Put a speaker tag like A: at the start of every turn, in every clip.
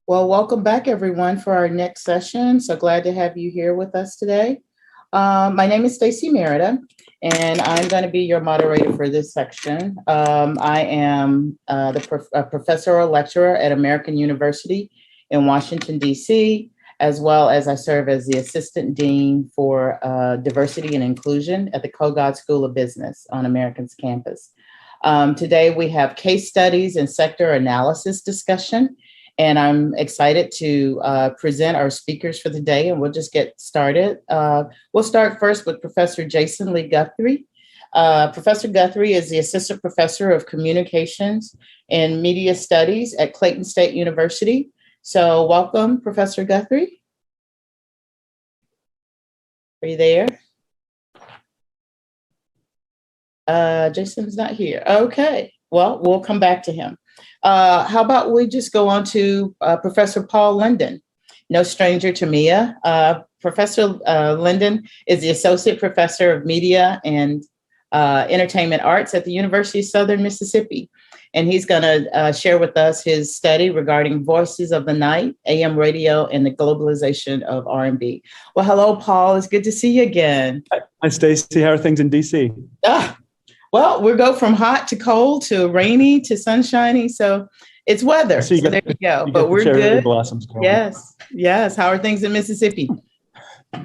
A: Well, welcome back, everyone, for our next session. So glad to have you here with us today. My name is Stacy Merida, and I'm going to be your moderator for this section. I am a professor or lecturer at American University in Washington, D.C., as well as I serve as the assistant dean for diversity and inclusion at the Kogod School of Business on American's campus. Today, we have case studies and sector analysis discussion. And I'm excited to present our speakers for the day, and we'll just get started. We'll start first with Professor Jason Lee Guthrie. Professor Guthrie is the Assistant Professor of Communications and Media Studies at Clayton State University. So welcome, Professor Guthrie. Are you there? Jason's not here. Okay, well, we'll come back to him. How about we just go on to Professor Paul Linden, no stranger to Mia. Professor Linden is the Associate Professor of Media and Entertainment Arts at the University of Southern Mississippi. And he's going to share with us his study regarding Voices of the Night, AM radio, and the globalization of R&B. Well, hello, Paul. It's good to see you again.
B: Hi, Stacy. How are things in D.C.?
A: Well, we go from hot to cold to rainy to sunshiny. So it's weather. So there you go. But we're good. Yes. Yes. How are things in Mississippi?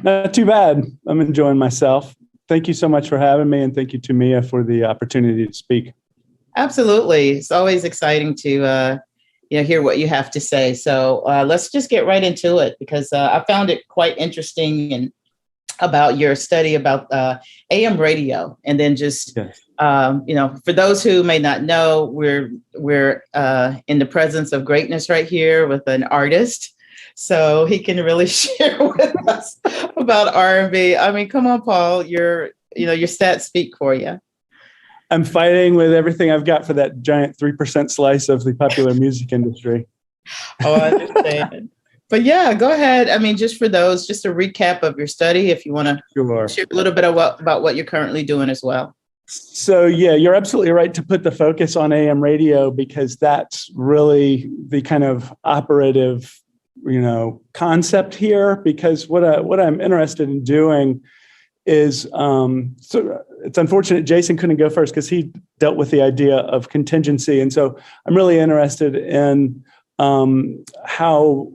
B: Not too bad. I'm enjoying myself. Thank you so much for having me. And thank you to Mia for the opportunity to speak.
A: Absolutely. It's always exciting to hear what you have to say. So let's just get right into it, because I found it quite interesting and about your study about AM radio. And then just, yes. For those who may not know, we're in the presence of greatness right here with an artist. So he can really share with us about R&B. I mean, come on, Paul, your stats speak for you.
B: I'm fighting with everything I've got for that giant 3% slice of the popular music industry.
A: Oh, I understand. But yeah, go ahead. I mean, just for those, just a recap of your study, if you want to share a little bit about what you're currently doing as well.
B: So yeah, you're absolutely right to put the focus on AM radio, because that's really the kind of operative, concept here. Because what I'm interested in doing is, so it's unfortunate Jason couldn't go first because he dealt with the idea of contingency, and so I'm really interested in how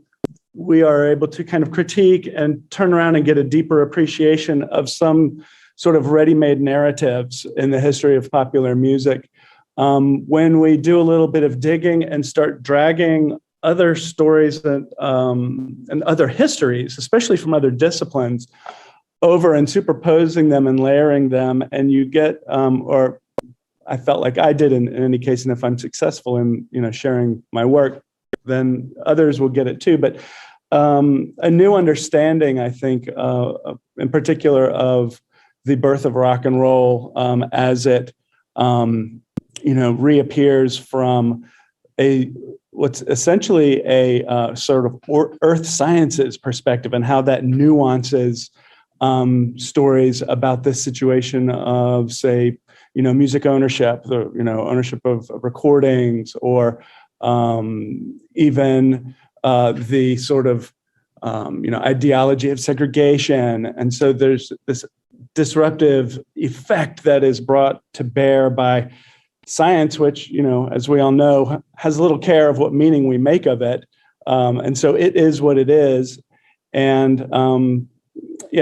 B: we are able to kind of critique and turn around and get a deeper appreciation of some sort of ready-made narratives in the history of popular music. When we do a little bit of digging and start dragging other stories and other histories, especially from other disciplines, over and superposing them and layering them, and you get, or I felt like I did in any case, and if I'm successful in sharing my work, then others will get it too. But a new understanding, I think, in particular of the birth of rock and roll as it, reappears from what's essentially a sort of earth sciences perspective, and how that nuances stories about this situation of, say, music ownership, ownership of recordings, or even the sort of, ideology of segregation. And so there's this disruptive effect that is brought to bear by science, which, as we all know, has little care of what meaning we make of it. And so it is what it is. And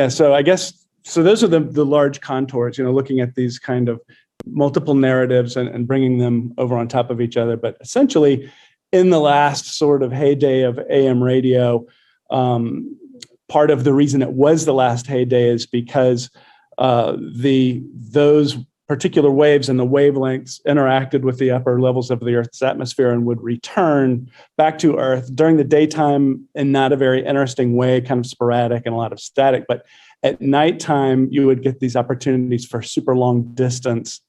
B: so I guess, so those are the large contours, looking at these kind of multiple narratives and bringing them over on top of each other. But essentially, in the last sort of heyday of AM radio, part of the reason it was the last heyday is because those particular waves and the wavelengths interacted with the upper levels of the Earth's atmosphere and would return back to Earth during the daytime in not a very interesting way, kind of sporadic and a lot of static. But at nighttime, you would get these opportunities for super long distance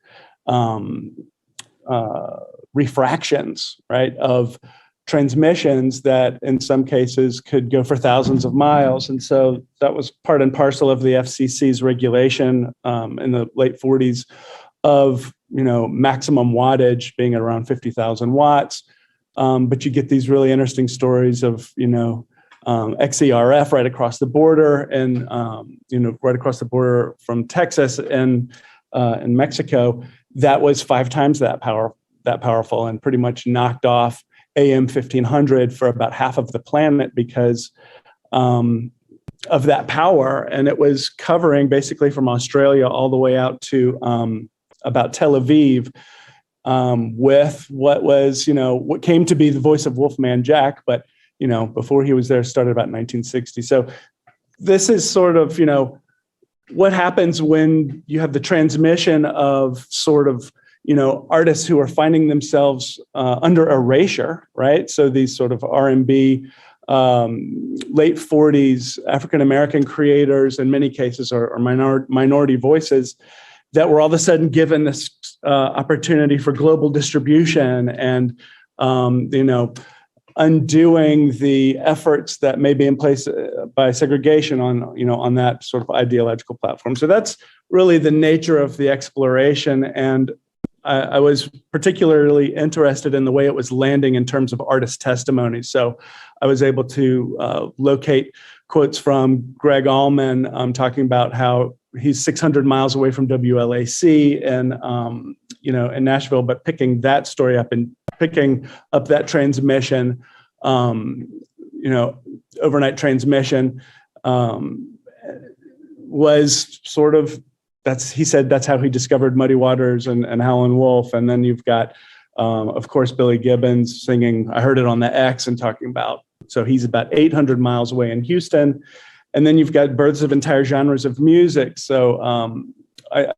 B: refractions, right, of transmissions that in some cases could go for thousands of miles. And so that was part and parcel of the FCC's regulation in the late 40s of, maximum wattage being at around 50,000 watts But you get these really interesting stories of, XERF right across the border and, right across the border from Texas and in Mexico, that was 5 times that powerful and pretty much knocked off AM 1500 for about half of the planet because of that power. And it was covering basically from Australia all the way out to about Tel Aviv with what was, what came to be the voice of Wolfman Jack, but, before he was there, started about 1960. So this is sort of, what happens when you have the transmission of sort of, artists who are finding themselves under erasure, right? So these sort of R&B, late 40s African-American creators in many cases are minority voices that were all of a sudden given this opportunity for global distribution and, undoing the efforts that may be in place by segregation on that sort of ideological platform. So that's really the nature of the exploration. And I was particularly interested in the way it was landing in terms of artist testimonies. So I was able to locate quotes from Greg Allman talking about how he's 600 miles away from WLAC and in Nashville, but picking that story up and picking up that transmission, overnight transmission was sort of, he said that's how he discovered Muddy Waters and Howlin' Wolf. And then you've got, of course, Billy Gibbons singing, I Heard It on the X and talking about, so he's about 800 miles away in Houston. And then you've got births of entire genres of music. So I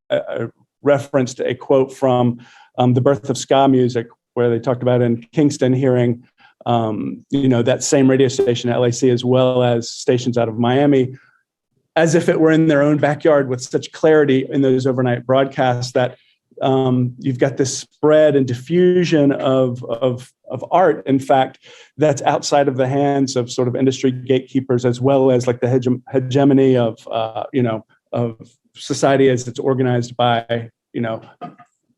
B: referenced a quote from The Birth of Ska Music, where they talked about in Kingston hearing, that same radio station at LAC, as well as stations out of Miami, as if it were in their own backyard with such clarity in those overnight broadcasts that you've got this spread and diffusion of art, in fact, that's outside of the hands of sort of industry gatekeepers, as well as like the hegemony of society as it's organized by,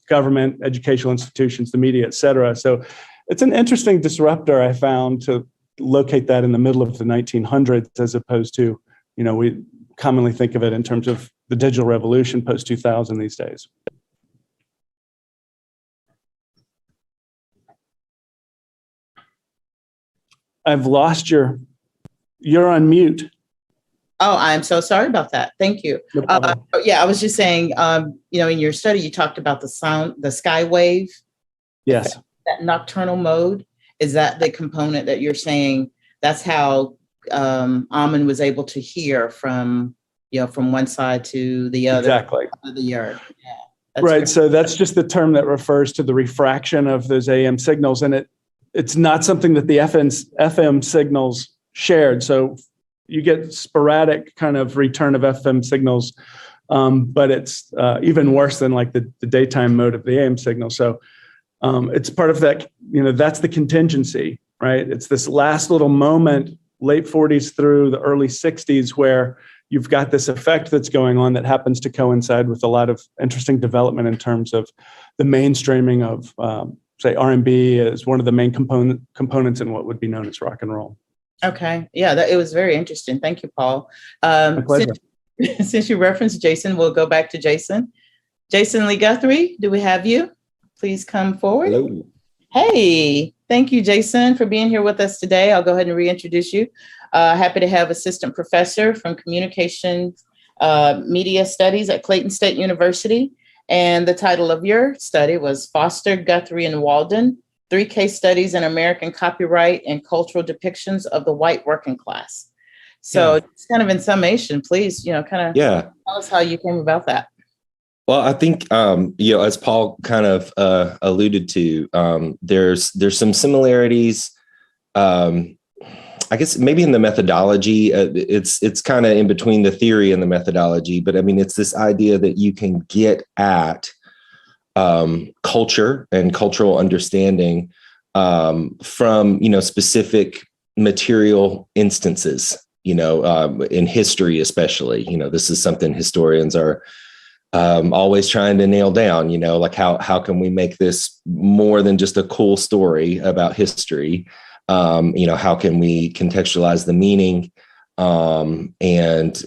B: government, educational institutions, the media, et cetera. So it's an interesting disruptor, I found, to locate that in the middle of the 1900s, as opposed to, we commonly think of it in terms of the digital revolution post 2000 these days. I've lost you're on mute.
A: Oh, I'm so sorry about that. Thank you.
B: No problem.
A: I was just saying, in your study, you talked about the sound, the skywave.
B: Yes.
A: That nocturnal mode. Is that the component that you're saying? That's how Amen was able to hear from one side to the other.
B: Exactly.
A: Of the yard. Yeah.
B: Right.
A: Great.
B: So that's just the term that refers to the refraction of those AM signals. And it's not something that the FM signals shared. So you get sporadic kind of return of FM signals, but it's even worse than like the daytime mode of the AM signal. So it's part of that, that's the contingency, right? It's this last little moment, late 40s through the early 60s, where you've got this effect that's going on that happens to coincide with a lot of interesting development in terms of the mainstreaming of, say, R&B as one of the main components in what would be known as rock and roll.
A: Okay. Yeah, it was very interesting. Thank you, Paul.
B: My pleasure.
A: Since you referenced Jason, we'll go back to Jason. Jason Lee Guthrie, do we have you? Please come forward.
C: Hello.
A: Hey, thank you, Jason, for being here with us today. I'll go ahead and reintroduce you. Happy to have assistant professor from communication media studies at Clayton State University. And the title of your study was Foster, Guthrie, and Walden, 3 case studies in American copyright and cultural depictions of the white working class. So it's kind of in summation, please, tell us how you came about that.
C: Well, I think, as Paul kind of alluded to, there's some similarities, I guess maybe in the methodology. It's kind of in between the theory and the methodology, but I mean, it's this idea that you can get at culture and cultural understanding from, specific material instances, in history, especially. This is something historians are always trying to nail down, like how can we make this more than just a cool story about history? How can we contextualize the meaning, and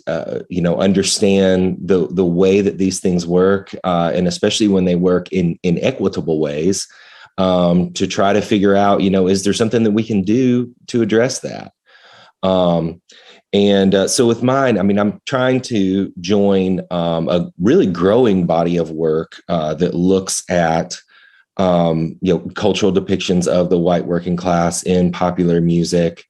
C: understand the way that these things work, and especially when they work in equitable ways, to try to figure out, is there something that we can do to address that? So with mine, I'm trying to join a really growing body of work that looks at cultural depictions of the white working class in popular music.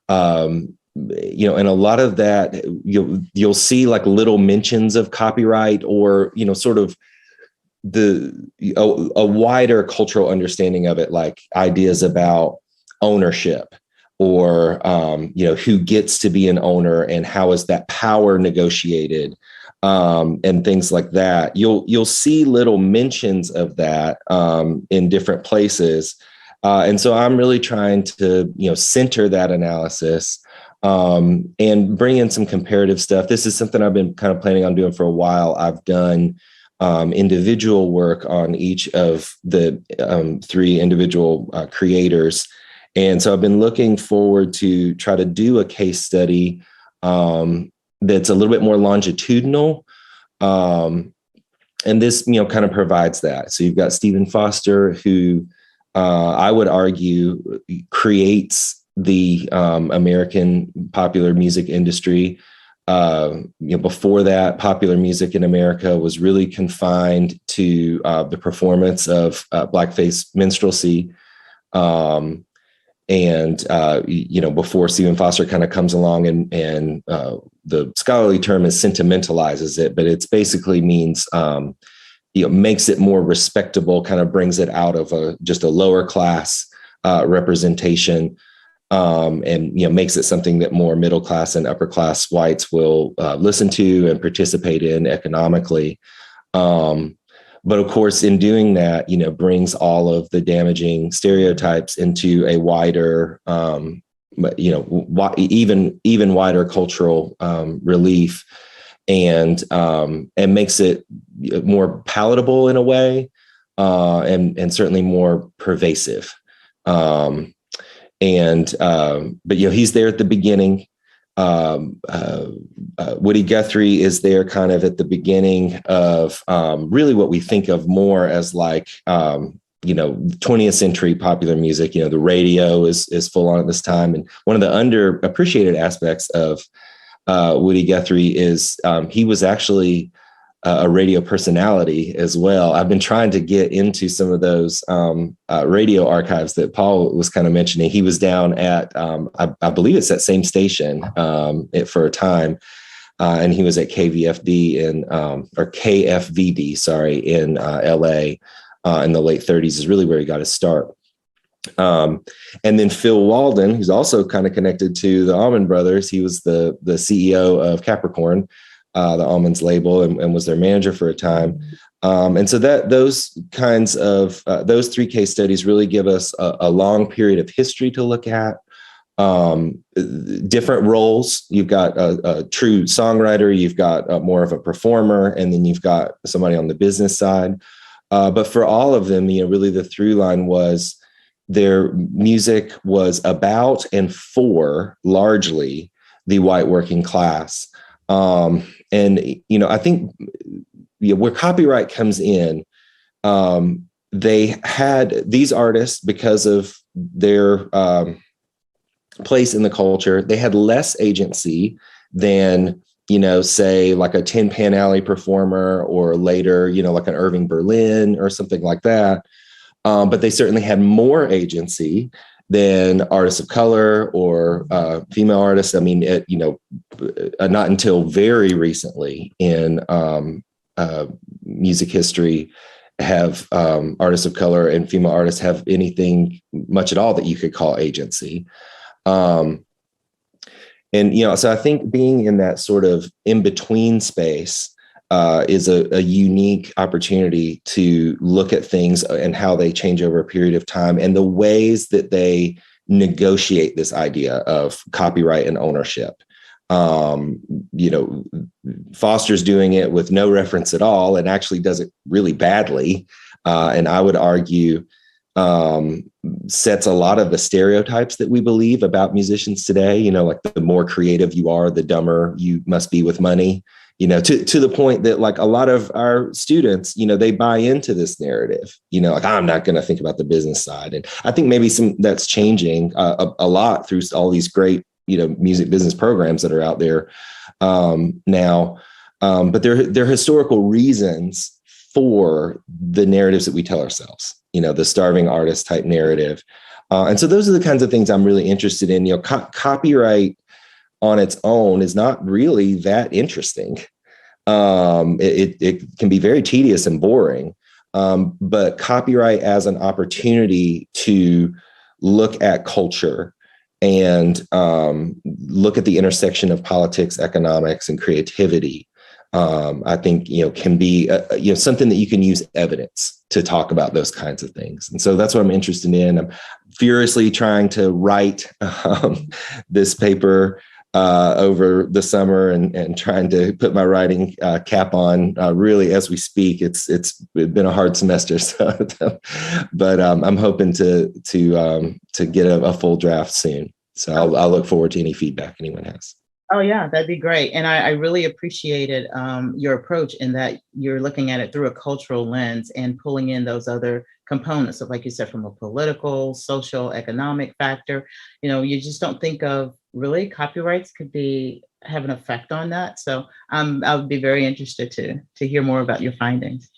C: And a lot of that, you'll see like little mentions of copyright, or sort of a wider cultural understanding of it, like ideas about ownership, or who gets to be an owner and how is that power negotiated, and things like that. You'll see little mentions of that in different places, and so I'm really trying to center that analysis, and bring in some comparative stuff. This is something I've been kind of planning on doing for a while. I've done individual work on each of the three individual creators. And so I've been looking forward to try to do a case study that's a little bit more longitudinal. And this, kind of provides that. So you've got Stephen Foster, who I would argue creates the American popular music industry. Before that, popular music in America was really confined to the performance of blackface minstrelsy. Before Stephen Foster kind of comes along and the scholarly term is sentimentalizes it, but it's basically means, makes it more respectable, kind of brings it out of just a lower class representation, and makes it something that more middle class and upper class whites will listen to and participate in economically. But of course, in doing that, brings all of the damaging stereotypes into a wider, even wider cultural relief, and makes it more palatable in a way, and certainly more pervasive. But he's there at the beginning. Woody Guthrie is there kind of at the beginning of really what we think of more as like 20th century popular music. The radio is full on at this time, and one of the underappreciated aspects of Woody Guthrie is he was actually a radio personality as well. I've been trying to get into some of those radio archives that Paul was kind of mentioning. He was down at, I believe it's that same station for a time. And he was at KVFD or KFVD, sorry, in LA in the late 30s is really where he got his start. And then Phil Walden, who's also kind of connected to the Allman Brothers. He was the CEO of Capricorn, the Almonds label, and was their manager for a time. And so those kinds of those three case studies really give us a long period of history to look at. Different roles. You've got a true songwriter, you've got more of a performer, and then you've got somebody on the business side. But for all of them, really the through line was their music was about and for largely the white working class. And I think where copyright comes in, they had these artists, because of their place in the culture, they had less agency than, say like a Tin Pan Alley performer, or later, like an Irving Berlin or something like that. But they certainly had more agency than artists of color or female artists. I mean, not until very recently in music history have artists of color and female artists have anything much at all that you could call agency. So I think being in that sort of in-between space is a unique opportunity to look at things and how they change over a period of time, and the ways that they negotiate this idea of copyright and ownership. Um, you know, Foster's doing it with no reference at all and actually does it really badly. And I would argue sets a lot of the stereotypes that we believe about musicians today. You know, like the more creative you are, the dumber you must be with money. You know, to the point that like a lot of our students, you know, they buy into this narrative. You know, like I'm not going to think about the business side, and I think maybe that's changing a lot through all these great, you know, music business programs that are out there now. But there are historical reasons for the narratives that we tell ourselves. You know, the starving artist type narrative, and so those are the kinds of things I'm really interested in. You know, copyright on its own is not really that interesting. It can be very tedious and boring, but copyright as an opportunity to look at culture and look at the intersection of politics, economics, and creativity, I think, you know, can be you know, something that you can use evidence to talk about those kinds of things. And so that's what I'm interested in. I'm furiously trying to write this paper over the summer and trying to put my writing cap on really as we speak. It's been a hard semester, so but I'm hoping to get a full draft soon. So I'll look forward to any feedback anyone has.
A: Oh yeah, that'd be great. And I really appreciated your approach in that you're looking at it through a cultural lens and pulling in those other components of, like you said, from a political, social, economic factor. You know, you just don't think of really copyrights could have an effect on that. So I would be very interested to hear more about your findings.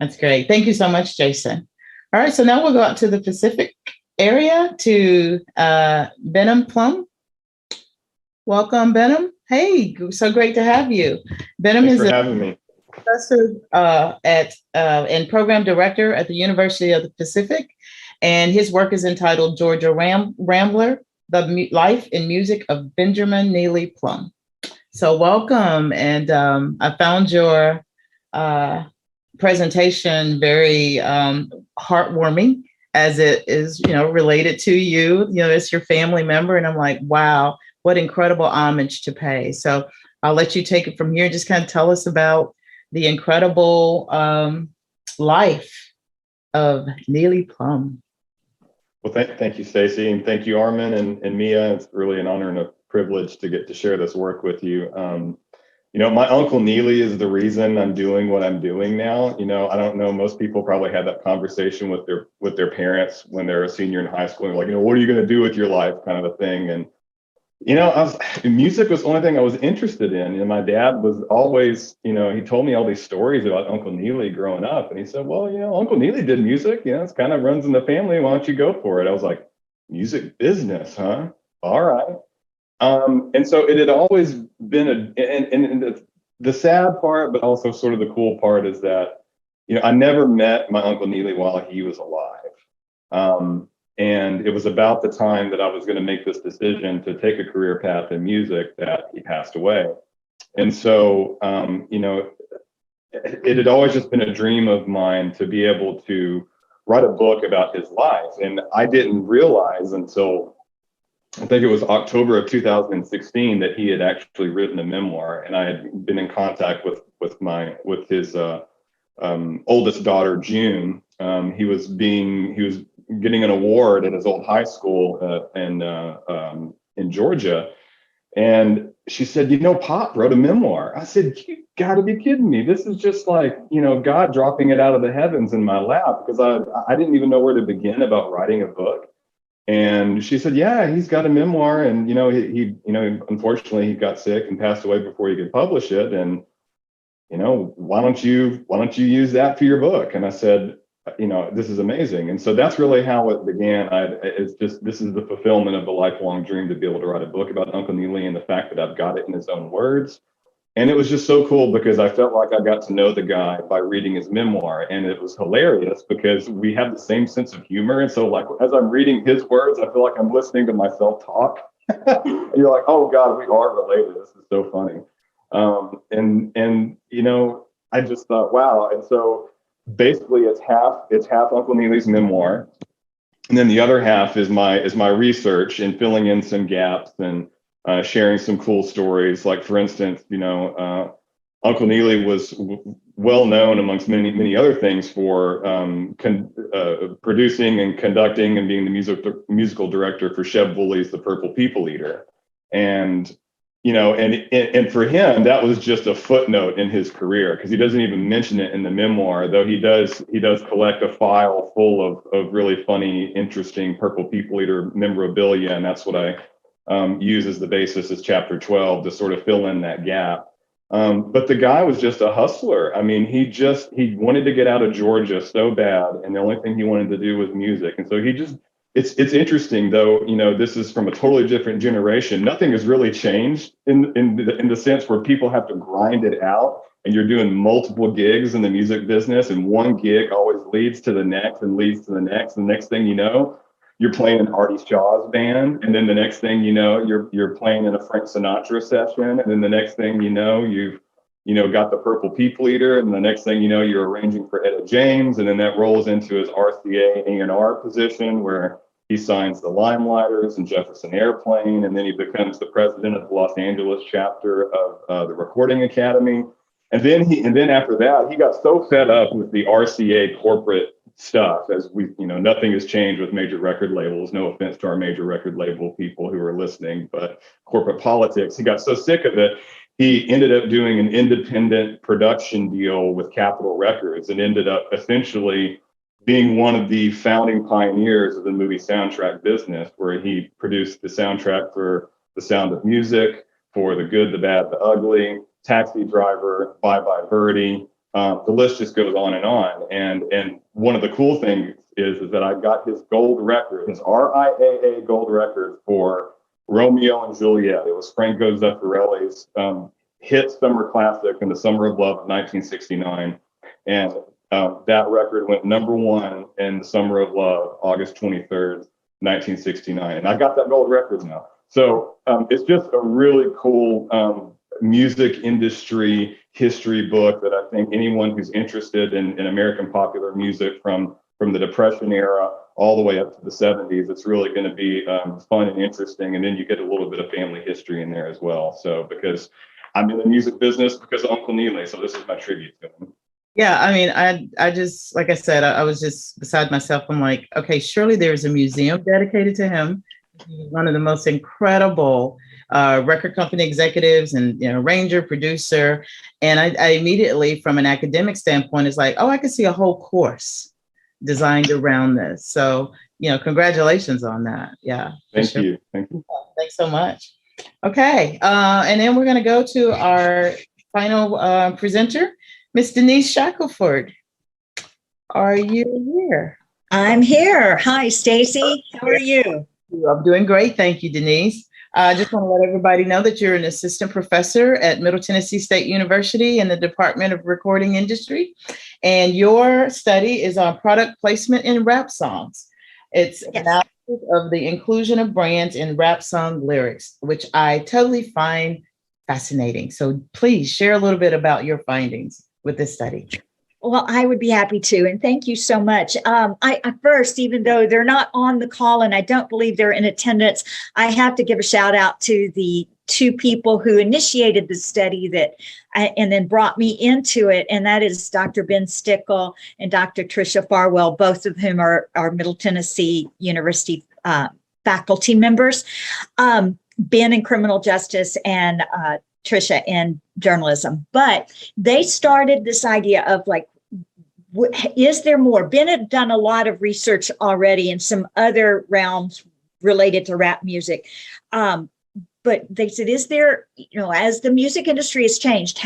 A: That's great. Thank you so much, Jason. All right, so now we'll go out to the Pacific area to Benham Plum. Welcome, Benham. Hey, so great to have you. Benham
D: Thanks
A: is
D: for having me.
A: Professor and program director at the University of the Pacific, and his work is entitled Georgia Rambler: The Life and Music of Benjamin Neely Plum. So welcome, and I found your presentation very heartwarming, as it is, you know, related to you. You know, it's your family member, and I'm like, wow, what incredible homage to pay. So I'll let you take it from here and just kind of tell us about the incredible life of Neely Plum.
D: Well, thank you, Stacy, and thank you, Armin and Mia. It's really an honor and a privilege to get to share this work with you. You know, my uncle Neely is the reason I'm doing what I'm doing now. You know, I don't know, most people probably had that conversation with their parents when they're a senior in high school. And like, you know, what are you going to do with your life, kind of a thing. And you know, music was the only thing I was interested in. And my dad was always, you know, he told me all these stories about Uncle Neely growing up. And he said, well, you know, Uncle Neely did music. You know, it's kind of runs in the family. Why don't you go for it? I was like, music business, huh? All right. And so it had always been and the sad part, but also sort of the cool part is that, you know, I never met my Uncle Neely while he was alive. And it was about the time that I was going to make this decision to take a career path in music that he passed away. And so, you know, it had always just been a dream of mine to be able to write a book about his life. And I didn't realize until, I think it was October of 2016, that he had actually written a memoir. And I had been in contact with his oldest daughter, June. He was getting an award at his old high school in Georgia. And she said, you know, Pop wrote a memoir. I said, you gotta be kidding me. This is just like, you know, God dropping it out of the heavens in my lap, because I didn't even know where to begin about writing a book. And she said, yeah, he's got a memoir. And, you know, he you know, unfortunately he got sick and passed away before he could publish it. And, you know, why don't you use that for your book? And I said, you know, this is amazing. And so that's really how it began. This is the fulfillment of the lifelong dream to be able to write a book about Uncle Neely, and the fact that I've got it in his own words. And it was just so cool because I felt like I got to know the guy by reading his memoir. And it was hilarious because we have the same sense of humor. And so like, as I'm reading his words, I feel like I'm listening to myself talk. And you're like, oh God, we are related. This is so funny. And you know, I just thought, wow. And so basically it's half Uncle Neely's memoir, and then the other half is my research and filling in some gaps and sharing some cool stories. Like, for instance, Uncle Neely was well known amongst many other things for producing and conducting and being the musical director for Sheb Wooley's The Purple People Eater. And and for him, that was just a footnote in his career, because he doesn't even mention it in the memoir, though he does collect a file full of really funny, interesting Purple People Eater memorabilia. And that's what I use as the basis as chapter 12 to sort of fill in that gap. But the guy was just a hustler. I mean, he wanted to get out of Georgia so bad, and the only thing he wanted to do was music. And so it's interesting, though, this is from a totally different generation. Nothing has really changed in the sense where people have to grind it out, and you're doing multiple gigs in the music business, and one gig always leads to the next and leads to the next. And the next thing you know, you're playing in Artie Shaw's band, and then the next thing you know, you're playing in a Frank Sinatra session, and then the next thing you know, you've got the Purple People Eater, and the next thing you know, you're arranging for Etta James, and then that rolls into his RCA A&R position, where he signs the Limelighters and Jefferson Airplane, and then he becomes the president of the Los Angeles chapter of the Recording Academy. And then after that, he got so fed up with the RCA corporate stuff, as nothing has changed with major record labels. No offense to our major record label people who are listening, but corporate politics, he got so sick of it, he ended up doing an independent production deal with Capitol Records, and ended up essentially being one of the founding pioneers of the movie soundtrack business, where he produced the soundtrack for The Sound of Music, for The Good, the Bad, the Ugly, Taxi Driver, Bye Bye Birdie. The list just goes on and on. And one of the cool things is that I got his gold record, his RIAA gold record for Romeo and Juliet. It was Franco Zeffirelli's hit summer classic in the Summer of Love of 1969. And that record went #1 in the Summer of Love, August 23rd, 1969. And I got that gold record now. So it's just a really cool music industry history book that I think anyone who's interested in American popular music from the Depression era all the way up to the 70s, it's really going to be fun and interesting. And then you get a little bit of family history in there as well. So because I'm in the music business because of Uncle Neely, so this is my tribute to him.
A: Yeah, I mean, I just, like I said, I was just beside myself. I'm like, okay, surely there's a museum dedicated to him. He's one of the most incredible record company executives and, arranger, producer. And I immediately, from an academic standpoint, is like, oh, I can see a whole course designed around this. So, congratulations on that. Yeah.
D: Thank you. Thank you.
A: Thanks so much. Okay. And then we're going to go to our final presenter, Miss Denise Shackelford. Are you here?
E: I'm here. Hi, Stacy. How are you?
A: I'm doing great. Thank you, Denise. I just want to let everybody know that you're an assistant professor at Middle Tennessee State University in the Department of Recording Industry. And your study is on product placement in rap songs. It's analysis of the inclusion of brands in rap song lyrics, which I totally find fascinating. So please share a little bit about your findings with this study.
E: Well, I would be happy to. And thank you so much. I first, even though they're not on the call and I don't believe they're in attendance, I have to give a shout out to the two people who initiated the study and then brought me into it. And that is Dr. Ben Stickle and Dr. Tricia Farwell, both of whom are Middle Tennessee University faculty members. Ben in criminal justice and Tricia in journalism. But they started this idea of like, is there more? Ben had done a lot of research already in some other realms related to rap music. But they said, is there, as the music industry has changed,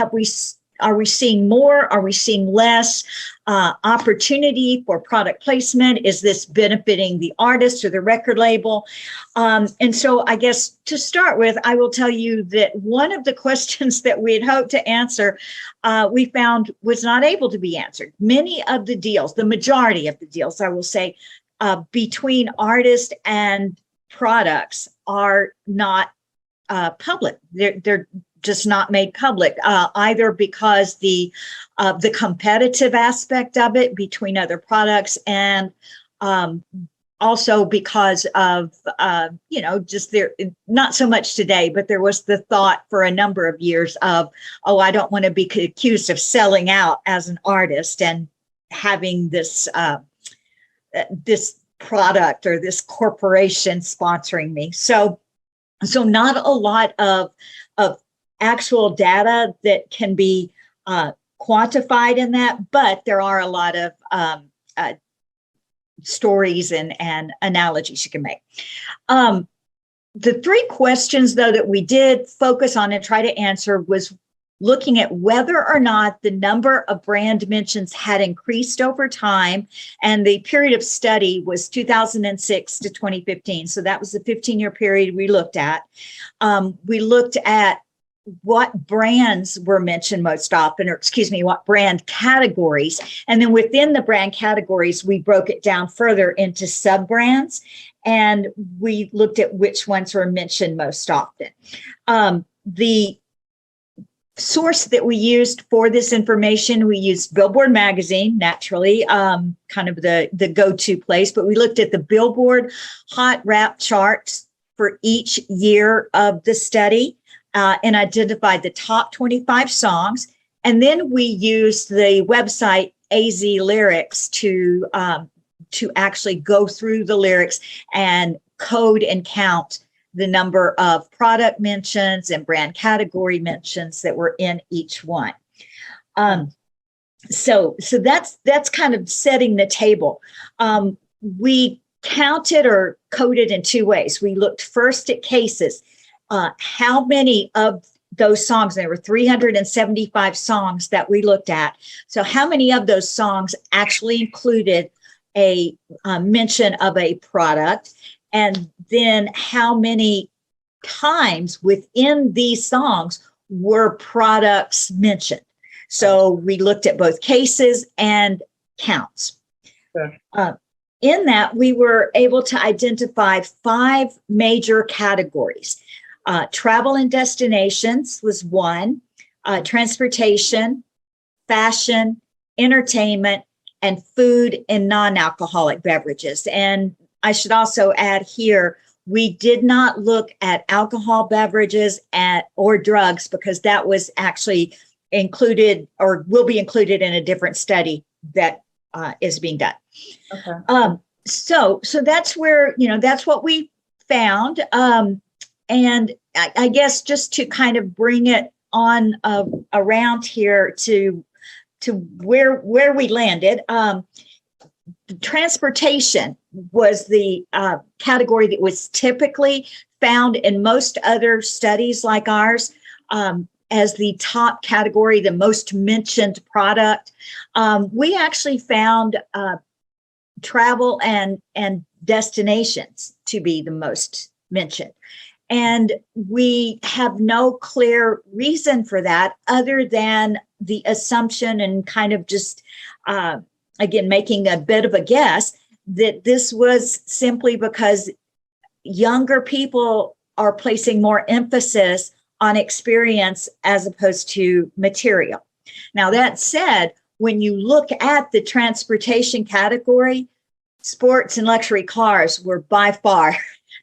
E: are we seeing more? Are we seeing less opportunity for product placement? Is this benefiting the artist or the record label? And so I guess to start with, I will tell you that one of the questions that we had hoped to answer, we found was not able to be answered. Many of the deals, the majority of the deals, I will say, between artists and products are not public. They're just not made public, either because the competitive aspect of it between other products and also because of, just there, not so much today, but there was the thought for a number of years of, oh, I don't want to be accused of selling out as an artist and having this, this product or this corporation sponsoring me. So not a lot of actual data that can be quantified in that, but there are a lot of stories and analogies you can make. The three questions, though, that we did focus on and try to answer was looking at whether or not the number of brand mentions had increased over time. And the period of study was 2006 to 2015. So that was the 15-year period we looked at. We looked at what brands were mentioned most often, or excuse me, what brand categories. And then within the brand categories, we broke it down further into sub-brands, and we looked at which ones were mentioned most often. The source that we used for this information, we used Billboard magazine, naturally, kind of the go-to place, but we looked at the Billboard Hot Rap charts for each year of the study. And identified the top 25 songs. And then we used the website AZ Lyrics to actually go through the lyrics and code and count the number of product mentions and brand category mentions that were in each one. So that's kind of setting the table. We counted or coded in two ways. We looked first at cases. How many of those songs, there were 375 songs that we looked at. So how many of those songs actually included a mention of a product? And then how many times within these songs were products mentioned? So we looked at both cases and counts. Sure. In that, we were able to identify 5 major categories. Travel and destinations was one, transportation, fashion, entertainment, and food and non-alcoholic beverages. And I should also add here, we did not look at alcohol beverages or drugs because that was actually included or will be included in a different study that is being done. Okay. So that's where, that's what we found. And I guess just to kind of bring it on around here to where we landed, transportation was the category that was typically found in most other studies like ours as the top category, the most mentioned product. We actually found travel and destinations to be the most mentioned. And we have no clear reason for that other than the assumption and kind of just, again, making a bit of a guess that this was simply because younger people are placing more emphasis on experience as opposed to material. Now, that said, when you look at the transportation category, sports and luxury cars were by far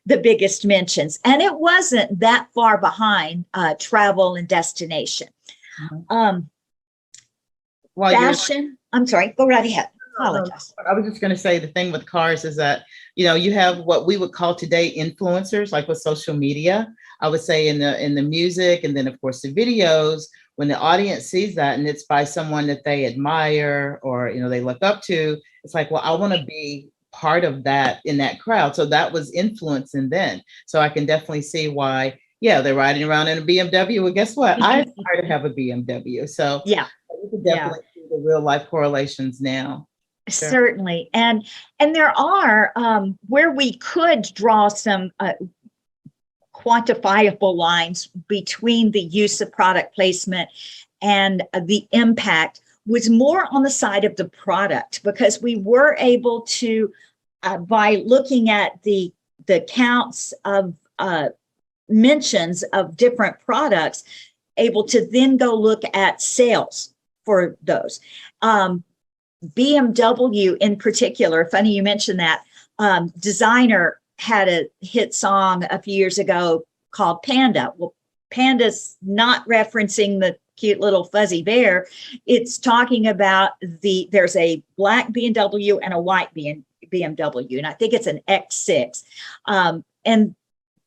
E: the biggest mentions. And it wasn't that far behind travel and destination. Fashion, I'm sorry, go right ahead. Apologize.
A: I was just going to say the thing with cars is that, you have what we would call today influencers, like with social media. I would say in the music, and then of course the videos, when the audience sees that and it's by someone that they admire or, they look up to, it's like, well, I want to be part of that in that crowd. So that was influencing then. So I can definitely see why, they're riding around in a BMW. Well, guess what? I aspire to have a BMW. So yeah, you can definitely see the real life correlations now. Sure.
E: Certainly. And there are where we could draw some quantifiable lines between the use of product placement and the impact was more on the side of the product, because we were able to, by looking at the counts of mentions of different products, able to then go look at sales for those. BMW in particular, funny you mentioned that, Designer had a hit song a few years ago called Panda. Well, Panda's not referencing the cute little fuzzy bear. It's talking about there's a black BMW and a white BMW, and I think it's an X6. And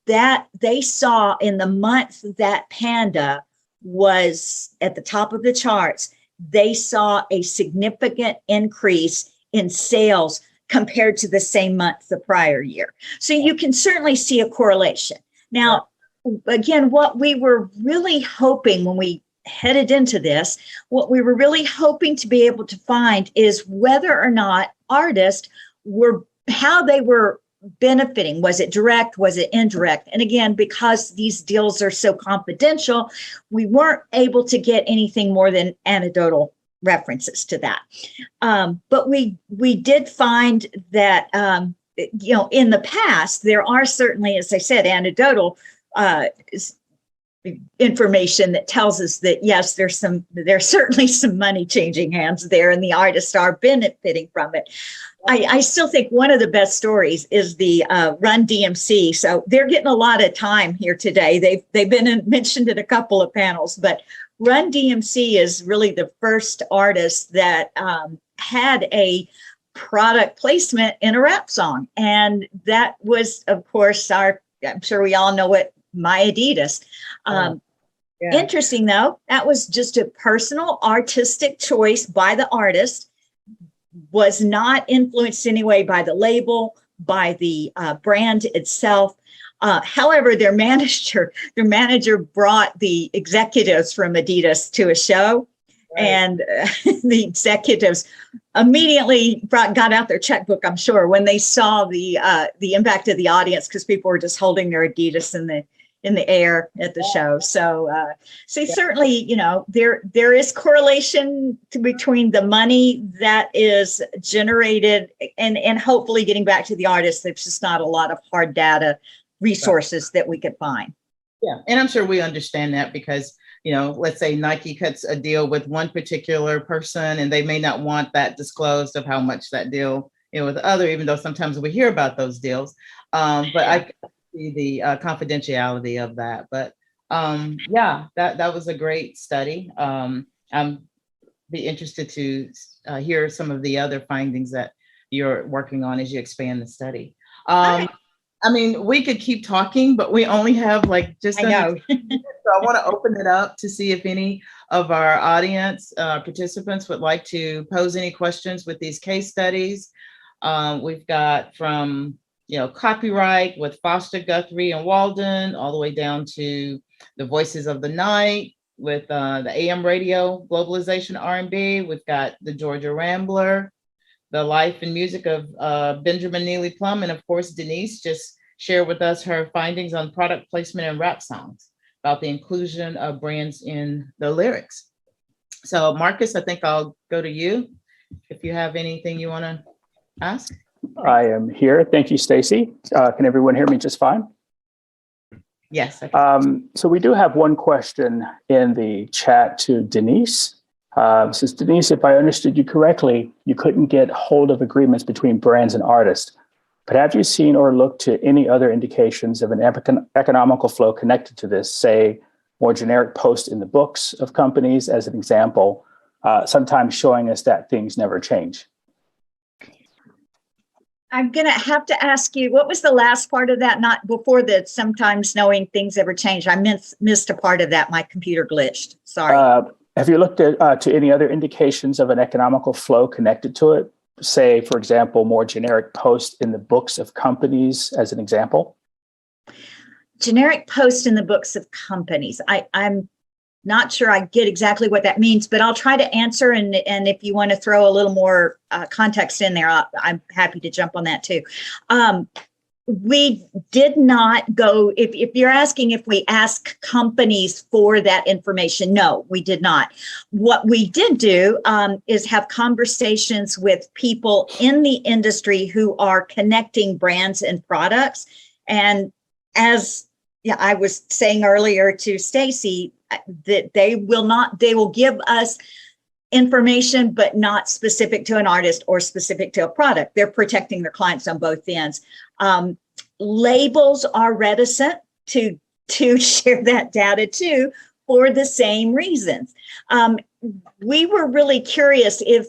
E: that they saw in the month that Panda was at the top of the charts, they saw a significant increase in sales compared to the same month the prior year. So you can certainly see a correlation. Now, again, what we were really hoping when we headed into this, what we were really hoping to be able to find is whether or not artists were, how they were benefiting. Was it direct? Was it indirect? And again, because these deals are so confidential, we weren't able to get anything more than anecdotal references to that. But we did find that, in the past, there are certainly, as I said, anecdotal information that tells us that, yes, there's certainly some money changing hands there and the artists are benefiting from it. I still think one of the best stories is the Run DMC. So they're getting a lot of time here today. They've been mentioned in a couple of panels, but Run DMC is really the first artist that had a product placement in a rap song. And that was, of course, I'm sure we all know it, My Adidas. Interesting, though, that was just a personal artistic choice by the artist, was not influenced in any way by the label, by the brand itself. However, their manager brought the executives from Adidas to a show, right. And the executives immediately got out their checkbook, I'm sure, when they saw the impact of the audience, because people were just holding their Adidas in the air at the show. So certainly, there is correlation between the money that is generated and hopefully getting back to the artist. There's just not a lot of hard data resources that we could find.
A: Yeah, and I'm sure we understand that because, let's say Nike cuts a deal with one particular person and they may not want that disclosed of how much that deal, with the other, even though sometimes we hear about those deals. But I see the confidentiality of that. But that was a great study. I'm be interested to hear some of the other findings that you're working on as you expand the study. I mean, we could keep talking, but we only have just. I know. So I want to open it up to see if any of our audience participants would like to pose any questions with these case studies. We've got from copyright with Foster, Guthrie, and Walden, all the way down to the Voices of the Night with the AM radio globalization R&B. We've got the Georgia Rambler, the life and music of Benjamin Neely Plum. And of course, Denise just shared with us her findings on product placement and rap songs about the inclusion of brands in the lyrics. So Marcus, I think I'll go to you if you have anything you want to ask.
F: I am here. Thank you, Stacy. Can everyone hear me just fine?
A: Yes.
F: So we do have one question in the chat to Denise. Says, Denise, if I understood you correctly, you couldn't get hold of agreements between brands and artists. But have you seen or looked to any other indications of an economical flow connected to this, say, more generic posts in the books of companies, as an example, sometimes showing us that things never change?
E: I'm going to have to ask you, what was the last part of that? Not before that, sometimes knowing things ever change. I missed a part of that. My computer glitched. Sorry.
F: Have you looked at to any other indications of an economical flow connected to it? Say, for example, more generic posts in the books of companies, as an example?
E: Generic posts in the books of companies. I'm not sure I get exactly what that means, but I'll try to answer. And if you want to throw a little more context in there, I'm happy to jump on that too. We did not go, if you're asking if we ask companies for that information, no, we did not. What we did do is have conversations with people in the industry who are connecting brands and products. And as I was saying earlier to Stacy, that they will give us information, but not specific to an artist or specific to a product. They're protecting their clients on both ends. Labels are reticent to share that data too, for the same reasons. We were really curious if,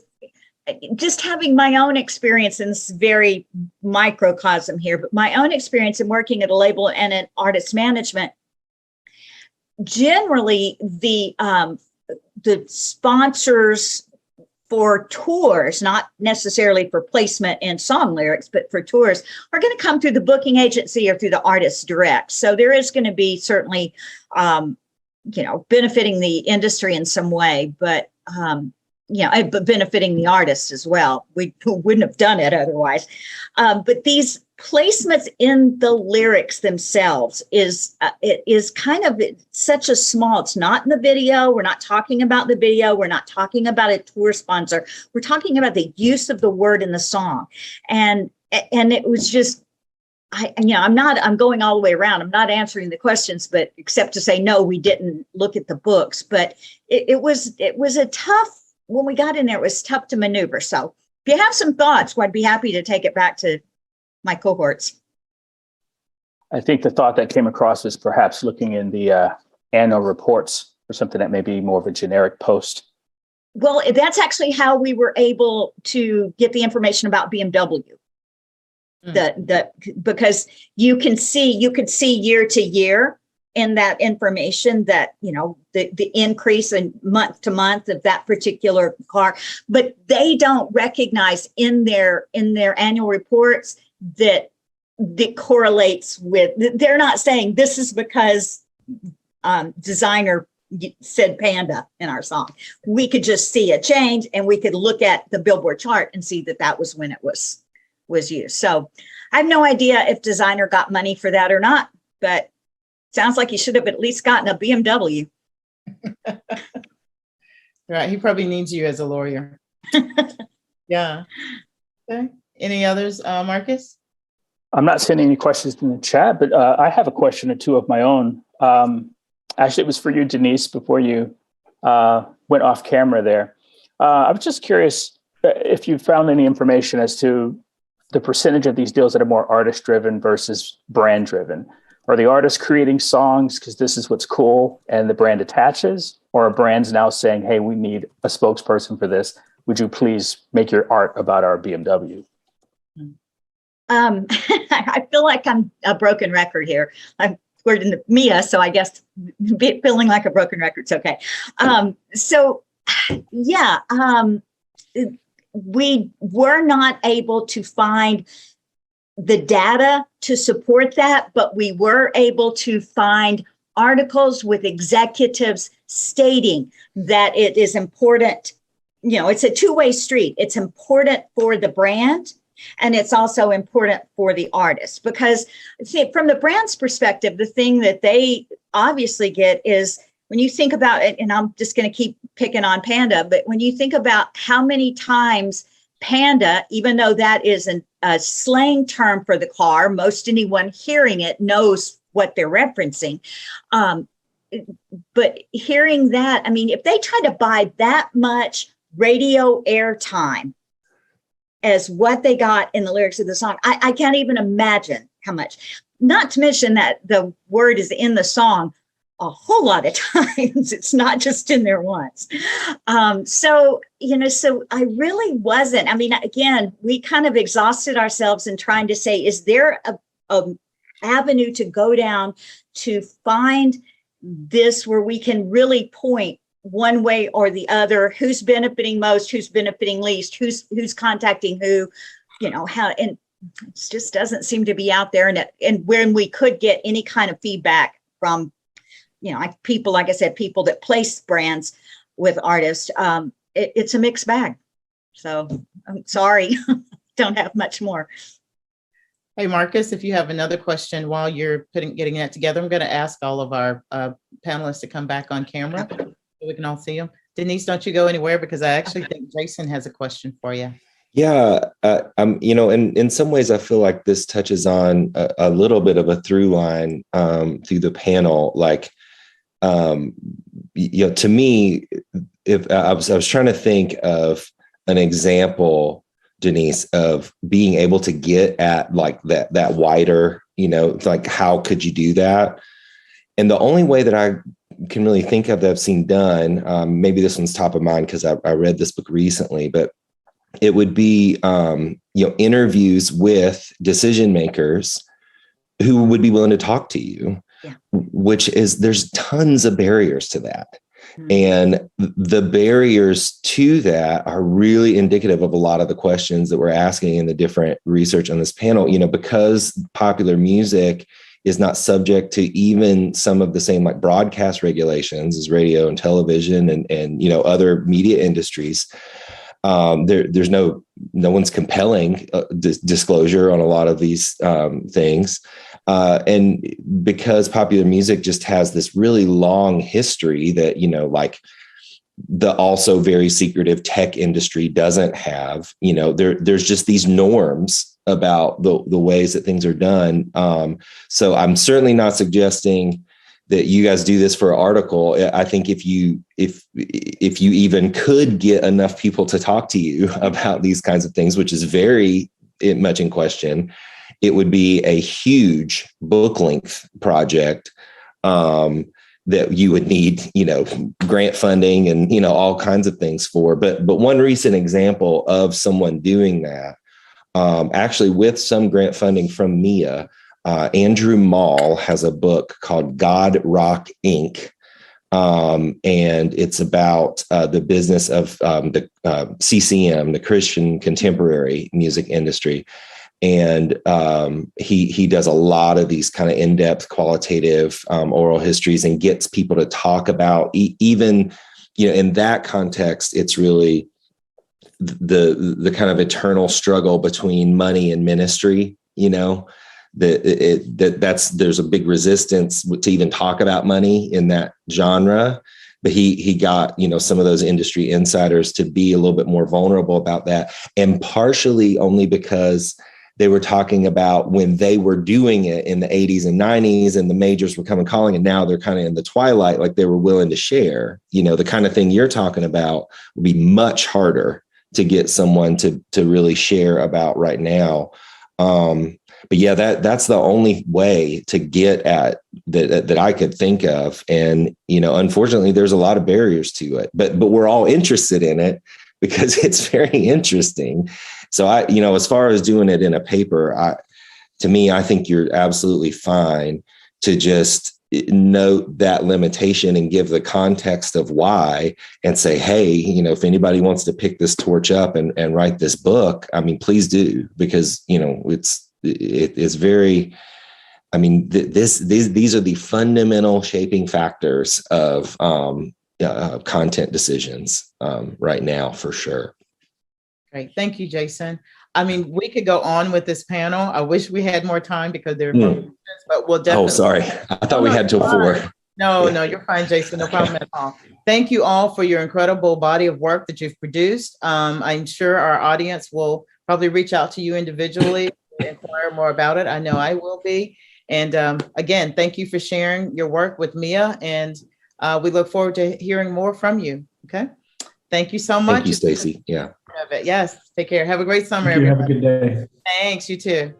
E: just having my own experience in this very microcosm here, but my own experience in working at a label and in artist management, generally the sponsors for tours, not necessarily for placement in song lyrics, but for tours, are going to come through the booking agency or through the artist direct. So there is going to be certainly, benefiting the industry in some way, but but benefiting the artist as well. We wouldn't have done it otherwise. But these placements in the lyrics themselves is kind of such a small, it's not in the video. We're not talking about the video. We're not talking about a tour sponsor. We're talking about the use of the word in the song. And it was just, I'm going all the way around. I'm not answering the questions, but except to say, no, we didn't look at the books, but it was a tough, when we got in there, it was tough to maneuver. So if you have some thoughts, I'd be happy to take it back to my cohorts.
F: I think the thought that came across is perhaps looking in the annual reports or something that may be more of a generic post.
E: Well, that's actually how we were able to get the information about BMW. Because you could see year to year in that information that, the increase in month to month of that particular car, but they don't recognize in their annual reports that correlates with, they're not saying this is because designer said Panda in our song. We could just see a change, and we could look at the Billboard chart and see that was when it was used. So I have no idea if designer got money for that or not, but sounds like he should have at least gotten a BMW.
A: Right. He probably needs you as a lawyer. Yeah. Okay. Any others, Marcus?
F: I'm not seeing any questions in the chat, but I have a question or two of my own. Actually, it was for you, Denise, before you went off camera there. I was just curious if you found any information as to the percentage of these deals that are more artist-driven versus brand-driven. Are the artists creating songs because this is what's cool and the brand attaches? Or are brands now saying, hey, we need a spokesperson for this. Would you please make your art about our BMW?
E: I feel like I'm a broken record here. We're in the Mia, so I guess feeling like a broken record's okay. We were not able to find the data to support that, but we were able to find articles with executives stating that it is important. It's a two-way street. It's important for the brand, and it's also important for the artist, because from the brand's perspective, the thing that they obviously get is when you think about it, and I'm just going to keep picking on Panda, but when you think about how many times Panda, even though that is a slang term for the car, most anyone hearing it knows what they're referencing. But hearing that, if they try to buy that much radio airtime as what they got in the lyrics of the song, I can't even imagine how much. Not to mention that the word is in the song a whole lot of times. It's not just in there once. So I really wasn't, again, we kind of exhausted ourselves in trying to say, is there a avenue to go down to find this where we can really point one way or the other, who's benefiting most, who's benefiting least, who's contacting who, how, and it just doesn't seem to be out there. And when we could get any kind of feedback from, people, like I said, people that place brands with artists, it's a mixed bag. So I'm sorry, don't have much more.
A: Hey, Marcus, if you have another question while you're getting that together, I'm going to ask all of our panelists to come back on camera so we can all see them. Denise, don't you go anywhere, because I actually think Jason has a question for you.
C: Yeah, in some ways, I feel like this touches on a little bit of a through line through the panel. Like, to me, if I was trying to think of an example, Denise, of being able to get at like that wider, like how could you do that? And the only way that I can really think of that I've seen done, maybe this one's top of mind because I read this book recently, but it would be, interviews with decision makers who would be willing to talk to you, there's tons of barriers to that. And the barriers to that are really indicative of a lot of the questions that we're asking in the different research on this panel, because popular music is not subject to even some of the same like broadcast regulations as radio and television and other media industries. There's no one's compelling disclosure on a lot of these things. And because popular music just has this really long history that, like the also very secretive tech industry doesn't have, there's just these norms about the ways that things are done. So I'm certainly not suggesting that you guys do this for an article. I think if you even could get enough people to talk to you about these kinds of things, which is very much in question, it would be a huge book length project that you would need, grant funding and, all kinds of things for. But one recent example of someone doing that, actually with some grant funding from MIA, Andrew Mall has a book called God Rock Inc. And it's about the business of the CCM, the Christian contemporary music industry. And he does a lot of these kind of in-depth qualitative oral histories and gets people to talk about even, in that context, it's really the kind of eternal struggle between money and ministry, there's a big resistance to even talk about money in that genre. But he got, some of those industry insiders to be a little bit more vulnerable about that. And partially only because they were talking about when they were doing it in the 80s and 90s and the majors were coming calling, and now they're kind of in the twilight, like they were willing to share, the kind of thing you're talking about would be much harder to get someone to really share about right now. But yeah, that's the only way to get at that I could think of. And, unfortunately, there's a lot of barriers to it, but we're all interested in it because it's very interesting. So as far as doing it in a paper, to me, I think you're absolutely fine to just note that limitation and give the context of why and say, hey, if anybody wants to pick this torch up and write this book, please do, because, it's very, these are the fundamental shaping factors of content decisions right now, for sure.
A: Great. Thank you, Jason. We could go on with this panel. I wish we had more time because there are but we'll definitely.
C: Oh, sorry. I thought we had till 4.
A: No, you're fine, Jason. No problem at all. Thank you all for your incredible body of work that you've produced. I'm sure our audience will probably reach out to you individually to inquire more about it. I know I will be. And again, thank you for sharing your work with MIA. And we look forward to hearing more from you. Okay. Thank you so much.
C: Thank you, Stacy. Yeah.
A: Yes. Take care. Have a great summer,
F: Have
A: everybody.
F: a good day.
A: Thanks. You too.